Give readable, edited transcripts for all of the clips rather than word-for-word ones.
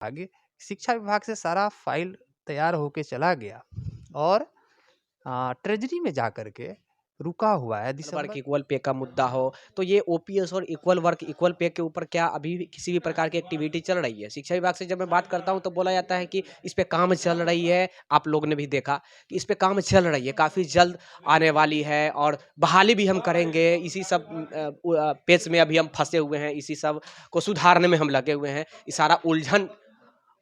आगे शिक्षा विभाग से सारा फाइल तैयार होके चला गया और ट्रेजरी में जा कर के रुका हुआ है वर्क दिसंबर। इक्वल पे का मुद्दा हो, तो ये ओपीएस और इक्वल वर्क इक्वल पे के ऊपर क्या अभी भी किसी भी प्रकार की एक्टिविटी चल रही है? शिक्षा विभाग से जब मैं बात करता हूं तो बोला जाता है कि इस पे काम चल रही है। आप लोग ने भी देखा कि इस पे काम चल रही है, काफी जल्द आने वाली है और बहाली भी हम करेंगे। इसी सब पेच में अभी हम फंसे हुए हैं, इसी सब को सुधारने में हम लगे हुए हैं। ये सारा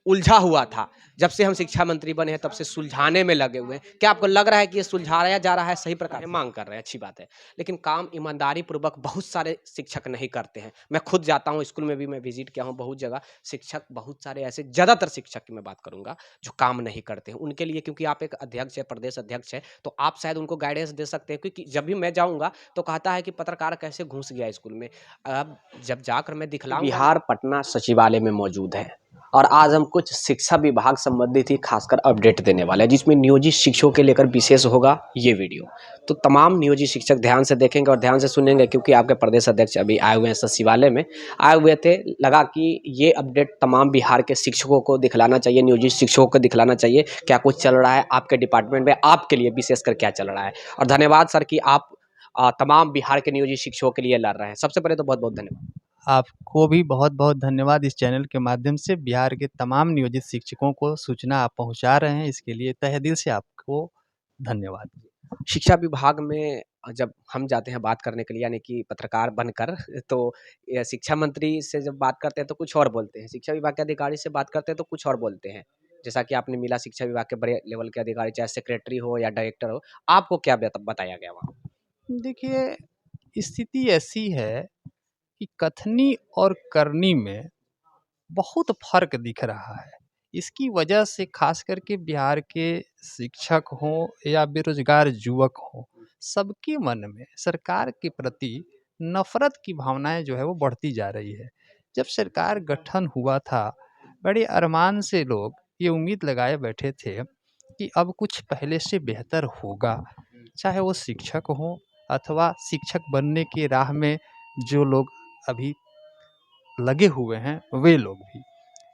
उलझा हुआ था। जब से हम शिक्षा मंत्री बने हैं तब से सुलझाने में लगे हुए हैं। क्या आपको लग रहा है कि ये सुलझाया जा रहा है सही प्रकार से? मांग कर रहे हैं, अच्छी बात है। लेकिन काम ईमानदारी पूर्वक बहुत सारे शिक्षक नहीं करते हैं। मैं खुद जाता हूँ, स्कूल में भी मैं विजिट किया हूँ बहुत जगह। शिक्षक बहुत सारे ऐसे, ज़्यादातर शिक्षक की मैं बात करूँगा, जो काम नहीं करते हैं। उनके लिए, क्योंकि आप एक अध्यक्ष है, प्रदेश अध्यक्ष है, तो आप शायद उनको गाइडेंस दे सकते हैं। क्योंकि जब भी मैं जाऊँगा तो कहता है कि पत्रकार कैसे घुस गया स्कूल में। अब जब जाकर मैं दिखलाऊँगा। बिहार पटना सचिवालय में मौजूद है और आज हम कुछ शिक्षा विभाग संबंधित ही खासकर अपडेट देने वाले हैं, जिसमें नियोजित शिक्षकों के लेकर विशेष होगा ये वीडियो। तो तमाम नियोजित शिक्षक ध्यान से देखेंगे और ध्यान से सुनेंगे, क्योंकि आपके प्रदेश अध्यक्ष अभी आए हुए हैं सचिवालय में, आए हुए थे। लगा कि ये अपडेट तमाम बिहार के शिक्षकों को दिखलाना चाहिए, नियोजित शिक्षकों को दिखलाना चाहिए क्या कुछ चल रहा है आपके डिपार्टमेंट में, आपके लिए विशेषकर क्या चल रहा है। और धन्यवाद सर कि आप तमाम बिहार के नियोजित शिक्षकों के लिए लड़ रहे हैं। सबसे पहले तो बहुत बहुत धन्यवाद। आपको भी बहुत-बहुत धन्यवाद। इस चैनल के माध्यम से बिहार के तमाम नियोजित शिक्षकों को सूचना आप पहुँचा रहे हैं, इसके लिए तहे दिल से आपको धन्यवाद। शिक्षा विभाग में जब हम जाते हैं बात करने के लिए, यानी कि पत्रकार बनकर, तो शिक्षा मंत्री से जब बात करते हैं तो कुछ और बोलते हैं, शिक्षा विभाग के अधिकारी से बात करते हैं तो कुछ और बोलते हैं। जैसा कि आपने मिला शिक्षा विभाग के बड़े लेवल के अधिकारी, चाहे सेक्रेटरी हो या डायरेक्टर हो, आपको क्या बताया गया वहाँ? देखिए, स्थिति ऐसी है कि कथनी और करनी में बहुत फ़र्क दिख रहा है। इसकी वजह से ख़ास करके बिहार के शिक्षक हों या बेरोज़गार युवक हों, सबके मन में सरकार के प्रति नफ़रत की भावनाएँ जो है वो बढ़ती जा रही है। जब सरकार गठन हुआ था, बड़े अरमान से लोग ये उम्मीद लगाए बैठे थे कि अब कुछ पहले से बेहतर होगा, चाहे वो शिक्षक हों अथवा शिक्षक बनने की राह में जो लोग अभी लगे हुए हैं, वे लोग भी।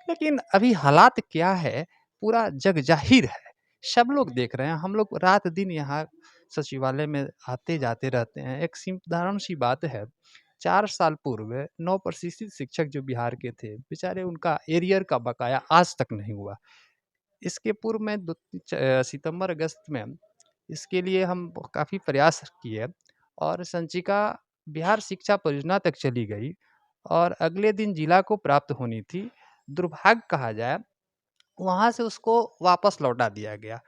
लेकिन अभी हालात क्या है, पूरा जग ज़ाहिर है, सब लोग देख रहे हैं। हम लोग रात दिन यहाँ सचिवालय में आते जाते रहते हैं। एक साधारण सी बात है, 4 साल पूर्व 9 प्रशिक्षित शिक्षक जो बिहार के थे, बेचारे उनका एरियर का बकाया आज तक नहीं हुआ। इसके पूर्व में सितंबर अगस्त में इसके लिए हम काफ़ी प्रयास किए और संचिका बिहार शिक्षा परियोजना तक चली गई और अगले दिन जिला को प्राप्त होनी थी। दुर्भाग्य कहा जाए, वहाँ से उसको वापस लौटा दिया गया।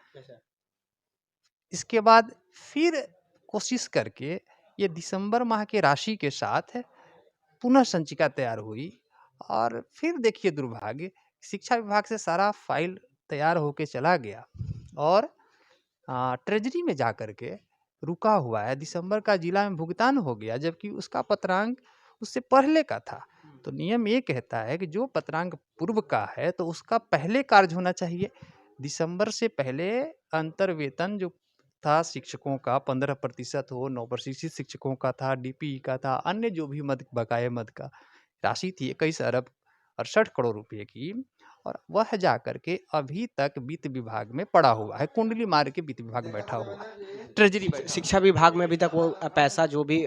इसके बाद फिर कोशिश करके ये दिसंबर माह के राशि के साथ पुनः संचिका तैयार हुई और फिर देखिए दुर्भाग्य, शिक्षा विभाग से सारा फाइल तैयार होके चला गया और ट्रेजरी में जा कर के रुका हुआ है। दिसंबर का जिला में भुगतान हो गया, जबकि उसका पत्रांक उससे पहले का था। तो नियम ये कहता है कि जो पत्रांक पूर्व का है तो उसका पहले कार्य होना चाहिए। दिसंबर से पहले अंतर्वेतन जो था शिक्षकों का 15% हो, 9 प्रशिक्षित शिक्षकों का था, डीपीई का था, अन्य जो भी मद बकाये मद का राशि थी 21 अरब 68 करोड़ रुपए की, और वह जा कर के अभी तक वित्त विभाग में पड़ा हुआ है। कुंडली मार के वित्त विभाग बैठा हुआ है, ट्रेजरी बैठा हुआ है। शिक्षा विभाग में अभी तक वो पैसा जो भी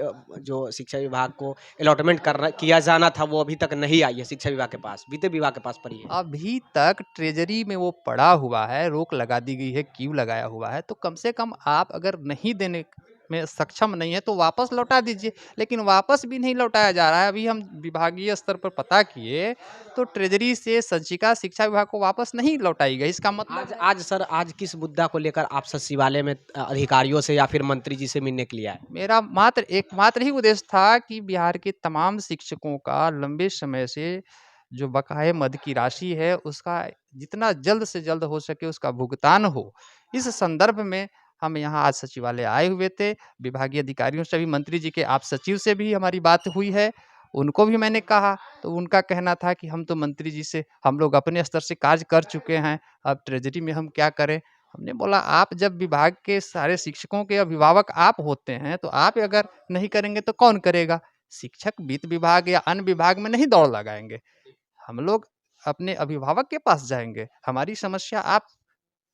जो शिक्षा विभाग को अलॉटमेंट करना किया जाना था, वो अभी तक नहीं आई है शिक्षा विभाग के पास, वित्त विभाग के पास पड़ी है। अभी तक ट्रेजरी में वो पड़ा हुआ है, रोक लगा दी गई है, क्यू लगाया हुआ है। तो कम से कम आप अगर नहीं देने में सक्षम नहीं है तो वापस लौटा दीजिए, लेकिन वापस भी नहीं लौटाया जा रहा है। अभी हम विभागीय स्तर पर पता किए तो ट्रेजरी से संचिका शिक्षा विभाग को वापस नहीं लौटाई गई। इसका मतलब आज किस मुद्दा को लेकर आप सचिवालय में अधिकारियों से या फिर मंत्री जी से मिलने के लिए आए? मेरा एकमात्र ही उद्देश्य था कि बिहार के तमाम शिक्षकों का लंबे समय से जो बकाये मद की राशि है उसका जितना जल्द से जल्द हो सके उसका भुगतान हो। इस संदर्भ में हम यहाँ आज सचिवालय आए हुए थे। विभागीय अधिकारियों से भी, मंत्री जी के आप सचिव से भी हमारी बात हुई है, उनको भी मैंने कहा, तो उनका कहना था कि हम तो मंत्री जी से हम लोग अपने स्तर से कार्य कर चुके हैं, अब ट्रेजरी में हम क्या करें। हमने बोला आप जब विभाग के सारे शिक्षकों के अभिभावक आप होते हैं तो आप अगर नहीं करेंगे तो कौन करेगा। शिक्षक वित्त विभाग या अन्य विभाग में नहीं दौड़ लगाएंगे। हम लोग अपने अभिभावक के पास जाएँगे। हमारी समस्या आप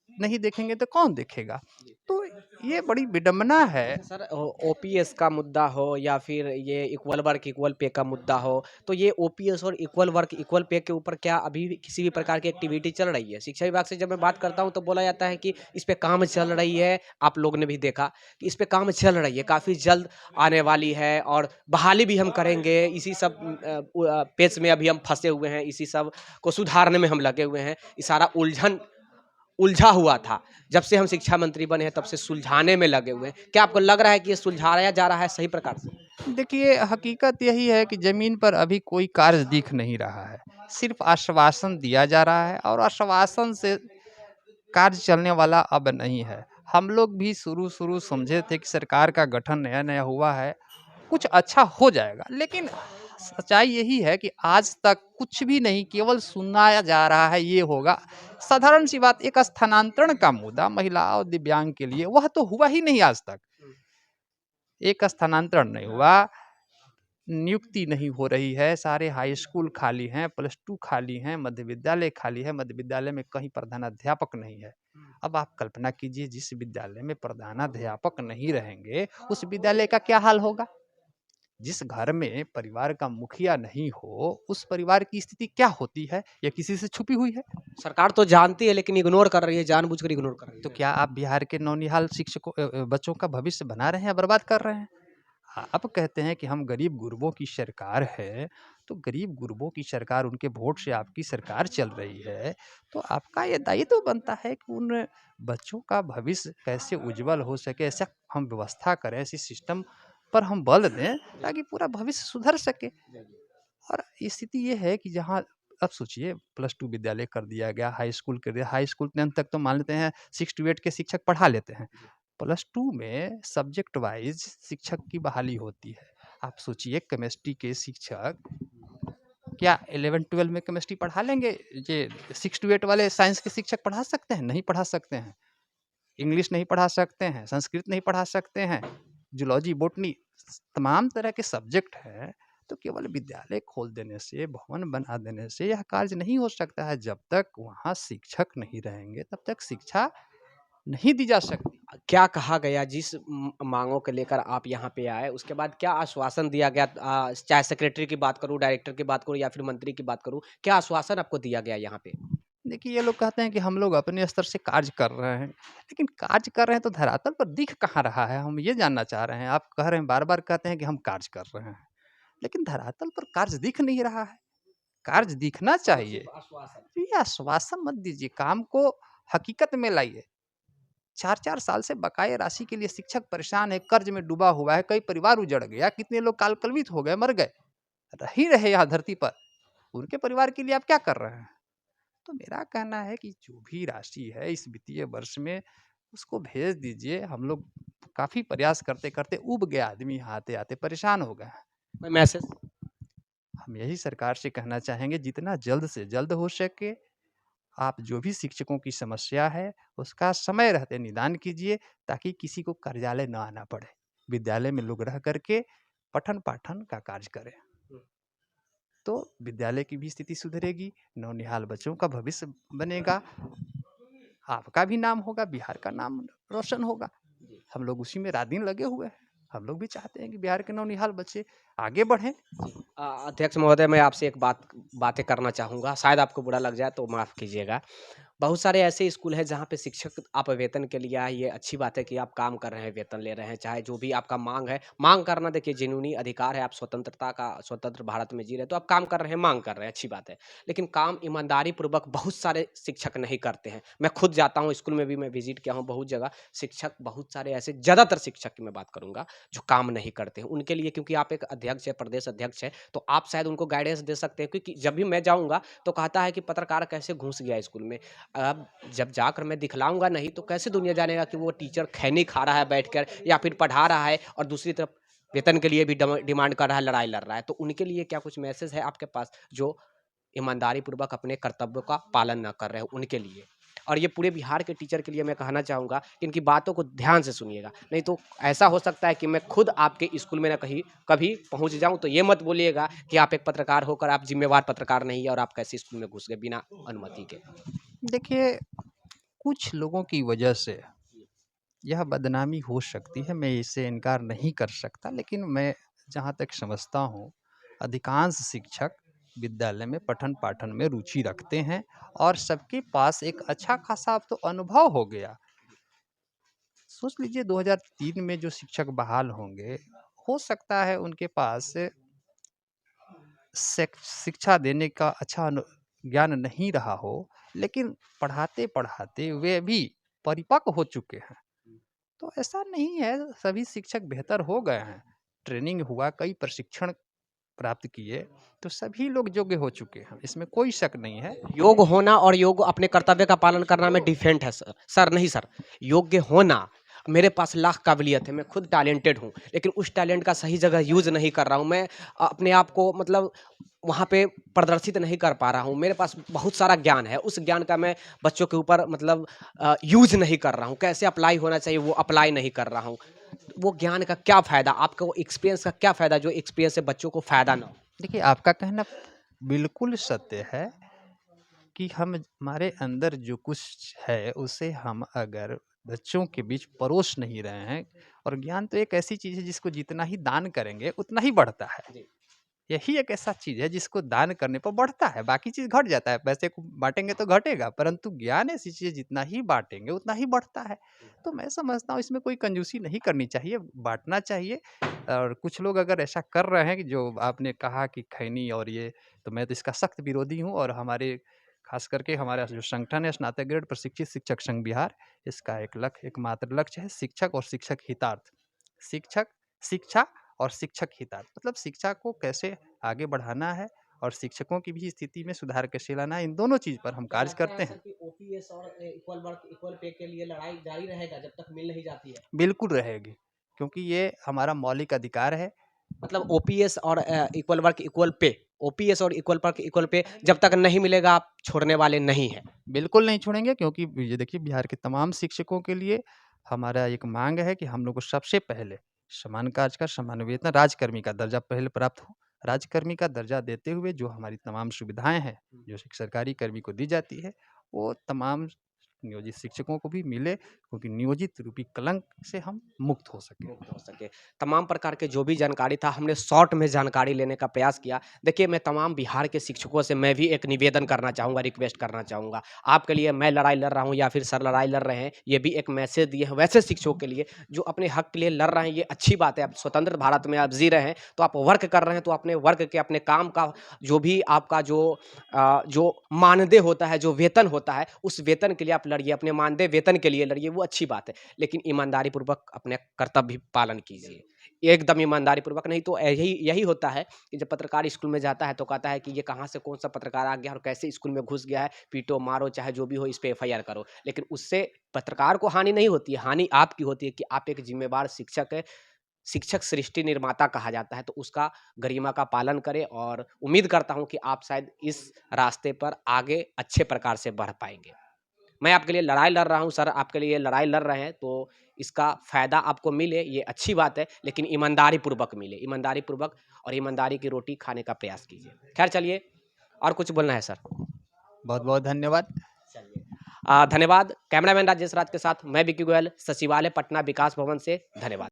नहीं देखेंगे तो कौन देखेगा? तो ये बड़ी विडंबना है। अच्छा सर, ओपीएस का मुद्दा हो या फिर ये इक्वल वर्क इक्वल पे का मुद्दा हो, तो ये ओपीएस और इक्वल वर्क इक्वल पे के ऊपर क्या अभी भी किसी भी प्रकार की एक्टिविटी चल रही है? शिक्षा विभाग से जब मैं बात करता हूँ तो बोला जाता है कि इस पे काम चल रही है। आप लोग ने भी देखा कि इस पे काम चल रही है, काफ़ी जल्द आने वाली है और बहाली भी हम करेंगे। इसी सब पेच में अभी हम फँसे हुए हैं, इसी सब को सुधारने में हम लगे हुए हैं। ये सारा उलझा हुआ था। जब से हम शिक्षा मंत्री बने हैं तब से सुलझाने में लगे हुए हैं। क्या आपको लग रहा है कि ये सुलझाया जा रहा है सही प्रकार से? देखिए, हकीकत यही है कि ज़मीन पर अभी कोई कार्य दिख नहीं रहा है। सिर्फ़ आश्वासन दिया जा रहा है और आश्वासन से कार्य चलने वाला अब नहीं है। हम लोग भी शुरू-शुरू समझे थे कि सरकार का गठन नया-नया हुआ है, कुछ अच्छा हो जाएगा। लेकिन सच्चाई यही है कि आज तक कुछ भी नहीं, केवल सुनाया जा रहा है ये होगा। साधारण सी बात, एक स्थानांतरण का मुद्दा महिला और दिव्यांग के लिए, वह तो हुआ ही नहीं आज तक। एक स्थानांतरण नहीं हुआ, नियुक्ति नहीं हो रही है, सारे हाई स्कूल खाली हैं, प्लस 2 खाली हैं, मध्य विद्यालय खाली है, मध्य विद्यालय में कहीं प्रधानाध्यापक नहीं है। अब आप कल्पना कीजिए, जिस विद्यालय में प्रधानाध्यापक नहीं रहेंगे, उस विद्यालय का क्या हाल होगा? जिस घर में परिवार का मुखिया नहीं हो, उस परिवार की स्थिति क्या होती है? ये किसी से छुपी हुई है? सरकार तो जानती है लेकिन इग्नोर कर रही है, जानबूझकर इग्नोर कर रही तो है। क्या आप बिहार के नौनिहाल शिक्षकों बच्चों का भविष्य बना रहे हैं या बर्बाद कर रहे हैं? आप कहते हैं कि हम गरीब गुरबों की सरकार है, तो गरीब गुरबों की सरकार, उनके वोट से आपकी सरकार चल रही है, तो आपका ये दायित्व बनता है कि उन बच्चों का भविष्य कैसे उज्जवल हो सके, ऐसा हम व्यवस्था करें, ऐसी सिस्टम पर हम बल दें ताकि पूरा भविष्य सुधर सके। और स्थिति ये है कि जहाँ, अब सोचिए, प्लस 2 विद्यालय कर दिया गया, हाई स्कूल कर दिया, हाई स्कूल 10th तक तो मान लेते हैं 6 टू 8 के शिक्षक पढ़ा लेते हैं। प्लस 2 में सब्जेक्ट वाइज शिक्षक की बहाली होती है। आप सोचिए, केमिस्ट्री के शिक्षक क्या 11-12 में केमिस्ट्री पढ़ा लेंगे? ये 6 टू 8 वाले साइंस के शिक्षक पढ़ा सकते हैं? नहीं पढ़ा सकते हैं। इंग्लिश नहीं पढ़ा सकते हैं, संस्कृत नहीं पढ़ा सकते हैं, जूलॉजी, बॉटनी, तमाम तरह के सब्जेक्ट हैं। तो केवल विद्यालय खोल देने से, भवन बना देने से यह कार्य नहीं हो सकता है। जब तक वहाँ शिक्षक नहीं रहेंगे, तब तक शिक्षा नहीं दी जा सकती। क्या कहा गया जिस मांगों को लेकर आप यहाँ पे आए, उसके बाद क्या आश्वासन दिया गया? चाहे सेक्रेटरी की बात करूँ, डायरेक्टर की बात करूँ या फिर मंत्री की बात करूँ, क्या आश्वासन आपको दिया गया यहाँ पे? देखिए, ये लोग कहते हैं कि हम लोग अपने स्तर से कार्य कर रहे हैं, लेकिन कार्य कर रहे हैं तो धरातल पर दिख कहाँ रहा है? हम ये जानना चाह रहे हैं। आप कह रहे हैं, बार-बार कहते हैं कि हम कार्य कर रहे हैं, लेकिन धरातल पर कार्य दिख नहीं रहा है। कार्य दिखना चाहिए। सिर्फ आश्वासन। ये आश्वासन मत दीजिए, काम को हकीकत में लाइए। 4-4 साल से बकाये राशि के लिए शिक्षक परेशान है, कर्ज में डूबा हुआ है, कई परिवार उजड़ गया, कितने लोग काल-कलवित हो गए, मर गए, रह ही रहे यहाँ धरती पर। उनके परिवार के लिए आप क्या कर रहे हैं? तो मेरा कहना है कि जो भी राशि है इस वित्तीय वर्ष में, उसको भेज दीजिए। हम लोग काफ़ी प्रयास करते-करते ऊब गए आदमी, यहाँ आते-आते परेशान हो गए हैं। कोई मैसेज? हम यही सरकार से कहना चाहेंगे, जितना जल्द से जल्द हो सके आप जो भी शिक्षकों की समस्या है, उसका समय रहते निदान कीजिए, ताकि किसी को कार्यालय ना आना पड़े। विद्यालय में लोग रह करके पठन-पाठन का कार्य करें। तो विद्यालय की भी स्थिति सुधरेगी, नौनिहाल बच्चों का भविष्य बनेगा, आपका भी नाम होगा, बिहार का नाम रोशन होगा। हम लोग उसी में रात-दिन लगे हुए हैं। हम लोग भी चाहते हैं कि बिहार के नौनिहाल बच्चे आगे बढ़ें। अध्यक्ष महोदय, मैं आपसे एक बातें करना चाहूँगा, शायद आपको बुरा लग जाए तो माफ़ कीजिएगा। बहुत सारे ऐसे स्कूल हैं जहाँ पे शिक्षक आप वेतन के लिए आए, ये अच्छी बात है कि आप काम कर रहे हैं, वेतन ले रहे हैं, चाहे जो भी आपका माँग है। माँग करना देखिए ज़िनूनी अधिकार है, आप स्वतंत्र भारत में जी रहे हैं, तो आप काम कर रहे हैं, माँग कर रहे हैं, अच्छी बात है। लेकिन काम ईमानदारी पूर्वक बहुत सारे शिक्षक नहीं करते हैं। मैं खुद जाता हूँ, स्कूल में भी मैं विज़िट किया हूँ बहुत जगह, शिक्षक बहुत सारे ऐसे, ज़्यादातर शिक्षक की मैं बात करूँगा, जो काम नहीं करते हैं। उनके लिए, क्योंकि आप एक अध्यक्ष हैं, प्रदेश अध्यक्ष हैं, तो आप शायद उनको गाइडेंस दे सकते हैं, क्योंकि जब भी मैं जाऊँगा, तो कहता है कि पत्रकार कैसे घुस गया स्कूल में। अब जब जाकर मैं दिखलाऊँगा नहीं तो कैसे दुनिया जानेगा कि वो टीचर खैनी खा रहा है बैठकर या फिर पढ़ा रहा है और दूसरी तरफ वेतन के लिए भी डिमांड कर रहा है, लड़ाई लड़ रहा है। तो उनके लिए क्या कुछ मैसेज है आपके पास, जो ईमानदारी पूर्वक अपने कर्तव्यों का पालन ना कर रहे हो उनके लिए? और ये पूरे बिहार के टीचर के लिए मैं कहना चाहूँगा कि इनकी बातों को ध्यान से सुनिएगा, नहीं तो ऐसा हो सकता है कि मैं खुद आपके स्कूल में ना कहीं कभी पहुँच जाऊँ, तो ये मत बोलिएगा कि आप एक पत्रकार होकर आप जिम्मेवार पत्रकार नहीं है और आप कैसे स्कूल में घुस गए बिना अनुमति के। देखिए, कुछ लोगों की वजह से यह बदनामी हो सकती है, मैं इसे इनकार नहीं कर सकता, लेकिन मैं जहाँ तक समझता हूँ, अधिकांश शिक्षक विद्यालय में पठन-पाठन में रुचि रखते हैं और सबके पास एक अच्छा खासा अब तो अनुभव हो गया। सोच लीजिए 2003 में जो शिक्षक बहाल होंगे, हो सकता है उनके पास शिक्षा देने का अच्छा ज्ञान नहीं रहा हो, लेकिन पढ़ाते-पढ़ाते वे भी परिपक्व हो चुके हैं। तो ऐसा नहीं है, सभी शिक्षक बेहतर हो गए हैं। ट्रेनिंग हुआ, कई प्रशिक्षण प्राप्त किए, तो सभी लोग योग्य हो चुके हैं, इसमें कोई शक नहीं है। योग होना और योग अपने कर्तव्य का पालन करना में डिफरेंट है सर। सर नहीं सर, योग्य होना, मेरे पास लाख काबिलियत है, मैं खुद टैलेंटेड हूँ, लेकिन उस टैलेंट का सही जगह यूज़ नहीं कर रहा हूँ। मैं अपने आप को मतलब वहाँ पे प्रदर्शित नहीं कर पा रहा हूँ। मेरे पास बहुत सारा ज्ञान है, उस ज्ञान का मैं बच्चों के ऊपर मतलब यूज़ नहीं कर रहा हूँ। कैसे अप्लाई होना चाहिए वो अप्लाई नहीं कर रहा हूँ। वो ज्ञान का क्या फ़ायदा? आपको एक्सपीरियंस का क्या फ़ायदा जो एक्सपीरियंस से बच्चों को फ़ायदा ना हो? देखिए, आपका कहना बिल्कुल सत्य है कि हमारे अंदर जो कुछ है, उसे हम अगर बच्चों के बीच परोस नहीं रहे हैं, और ज्ञान तो एक ऐसी चीज़ है जिसको जितना ही दान करेंगे, उतना ही बढ़ता है। जी। यही एक ऐसा चीज़ है जिसको दान करने पर बढ़ता है, बाकी चीज़ घट जाता है। पैसे को बाँटेंगे तो घटेगा, परंतु ज्ञान ऐसी चीज़ है जितना ही बाँटेंगे उतना ही बढ़ता है। तो मैं समझता हूँ इसमें कोई कंजूसी नहीं करनी चाहिए, बाँटना चाहिए। और कुछ लोग अगर ऐसा कर रहे हैं कि जो आपने कहा कि खैनी और ये, तो मैं तो इसका सख्त विरोधी हूँ। और हमारे ख़ास करके हमारा जो संगठन है स्नातक ग्रेड प्रशिक्षित शिक्षक संघ बिहार, इसका एक एकमात्र लक्ष्य है शिक्षक और शिक्षक हितार्थ। शिक्षक, शिक्षा और शिक्षक हितार्थ, मतलब शिक्षा को कैसे आगे बढ़ाना है और शिक्षकों की भी स्थिति में सुधार कैसे लाना है, इन दोनों चीज़ पर हम क्या कार्य लगता है करते सर हैं। कि ओपीएस और इक्वल वर्क इक्वल पे के लिए लड़ाई जारी रहेगा जब तक मिल नहीं जाती है? बिल्कुल रहेगी, क्योंकि ये हमारा मौलिक अधिकार है। मतलब ओपीएस और equal work equal pay, OPS और इक्वल वर्क इक्वल पे जब तक नहीं मिलेगा आप छोड़ने वाले नहीं हैं। बिल्कुल नहीं छोड़ेंगे, क्योंकि ये देखिए, बिहार के तमाम शिक्षकों के लिए हमारा एक मांग है कि हम लोग को सबसे पहले समान कार्य का समान वेतन, राजकर्मी का दर्जा पहले प्राप्त हो। राजकर्मी का दर्जा देते हुए जो हमारी तमाम सुविधाएं हैं, जो सरकारी कर्मी को दी जाती है, वो तमाम नियोजित शिक्षकों को भी मिले, क्योंकि नियोजित रूपी कलंक से हम मुक्त हो सके। मुक्त हो सके। तमाम प्रकार के जो भी जानकारी था हमने शॉर्ट में जानकारी लेने का प्रयास किया। देखिए मैं तमाम बिहार के शिक्षकों से मैं भी एक निवेदन करना चाहूँगा, रिक्वेस्ट करना चाहूँगा। आपके लिए मैं लड़ाई लड़ रहा हूँ या फिर सर लड़ाई लड़ रहे हैं, ये भी एक मैसेज दिए हैं वैसे शिक्षकों के लिए जो अपने हक के लिए लड़ रहे हैं, ये अच्छी बात है। आप स्वतंत्र भारत में आप जी रहे हैं, तो आप वर्क कर रहे हैं, तो अपने वर्क के अपने काम का जो भी आपका जो मानदेय होता है, जो वेतन होता है, उस वेतन के लिए आप लड़िए, अपने मानदेय वेतन के लिए लड़िए, वो अच्छी बात है। लेकिन ईमानदारी पूर्वक अपने कर्तव्य पालन कीजिए। एकदम ईमानदारी पूर्वक, नहीं तो यही यही होता है कि जब पत्रकार स्कूल में जाता है तो कहता है कि ये कहाँ से कौन सा पत्रकार आ गया और कैसे स्कूल में घुस गया है, पीटो मारो चाहे जो भी हो, इस पे एफआईआर करो। लेकिन उससे पत्रकार को हानि नहीं होती है, हानि आपकी होती है कि आप एक जिम्मेवार शिक्षक है, शिक्षक सृष्टि निर्माता कहा जाता है, तो उसका गरिमा का पालन करें और उम्मीद करता हूँ कि आप शायद इस रास्ते पर आगे अच्छे प्रकार से बढ़ पाएँगे। मैं आपके लिए लड़ाई लड़ रहा हूँ सर, आपके लिए लड़ाई लड़ रहे हैं, तो इसका फ़ायदा आपको मिले ये अच्छी बात है, लेकिन ईमानदारी पूर्वक मिले। ईमानदारी पूर्वक और ईमानदारी की रोटी खाने का प्रयास कीजिए। ख़ैर चलिए, और कुछ बोलना है सर? बहुत-बहुत धन्यवाद। चलिए। धन्यवाद। कैमरामैन राजेश राज के साथ मैं विक्की गोयल, सचिवालय पटना विकास भवन से, धन्यवाद।